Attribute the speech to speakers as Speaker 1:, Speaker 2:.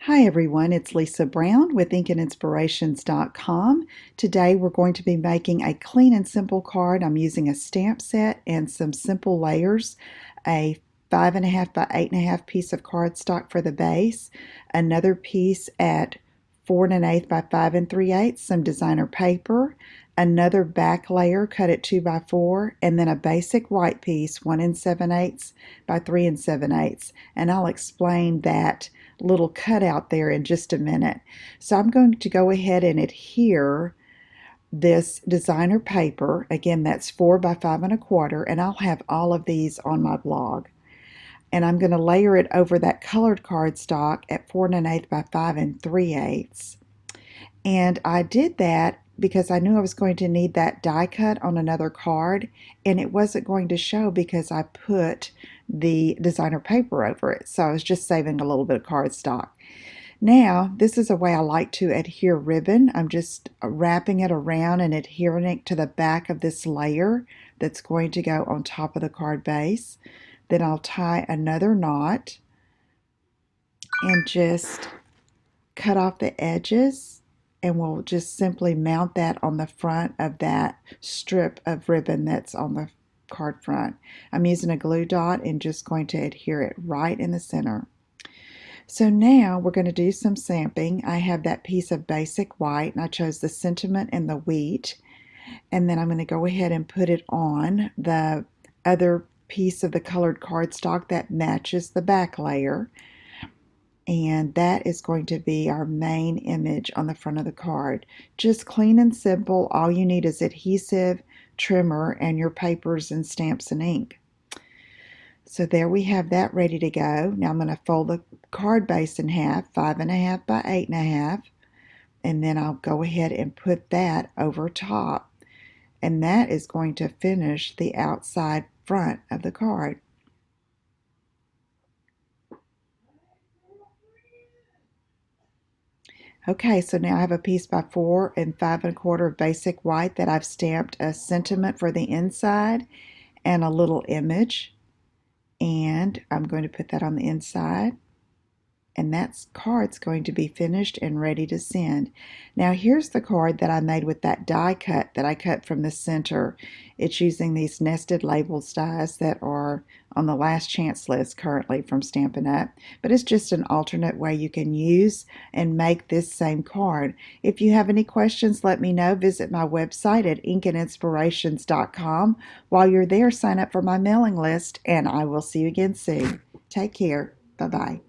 Speaker 1: Hi everyone, it's Lisa Brown with InkandInspirations.com. Today we're going to be making a clean and simple card. I'm using a stamp set and some simple layers, a 5.5 by 8.5 piece of cardstock for the base, another piece at 4 1/8 by 5 3/8, some designer paper, another back layer cut at 2 by 4, and then a basic white piece 1 7/8 by 3 7/8. And I'll explain that little cutout there in just a minute. So I'm going to go ahead and adhere this designer paper. Again, that's 4 by 5 1/4, and I'll have all of these on my blog. And I'm going to layer it over that colored cardstock at 4 1/8 by 5 3/8. And I did that because I knew I was going to need that die cut on another card, and it wasn't going to show because I put the designer paper over it. So I was just saving a little bit of cardstock. Now, this is a way I like to adhere ribbon. I'm just wrapping it around and adhering it to the back of this layer that's going to go on top of the card base. Then I'll tie another knot and just cut off the edges, and we'll just simply mount that on the front of that strip of ribbon that's on the card front. I'm using a glue dot and just going to adhere it right in the center. So now we're going to do some stamping. I have that piece of basic white, and I chose the sentiment and the wheat, and then I'm going to go ahead and put it on the other piece of the colored cardstock that matches the back layer. And that is going to be our main image on the front of the card. Just clean and simple. All you need is adhesive, trimmer, and your papers and stamps and ink. So there we have that ready to go. Now I'm going to fold the card base in half, 5 1/2 by 8 1/2, and then I'll go ahead and put that over top. And that is going to finish the outside front of the card. Okay, so now I have a piece by 4 and 5 1/4 of basic white that I've stamped a sentiment for the inside and a little image. And I'm going to put that on the inside. And that card's going to be finished and ready to send. Now here's the card that I made with that die cut that I cut from the center. It's using these nested labels dies that are on the last chance list currently from Stampin' Up. But it's just an alternate way you can use and make this same card. If you have any questions, let me know. Visit my website at InkandInspirations.com. While you're there, sign up for my mailing list, and I will see you again soon. Take care. Bye-bye.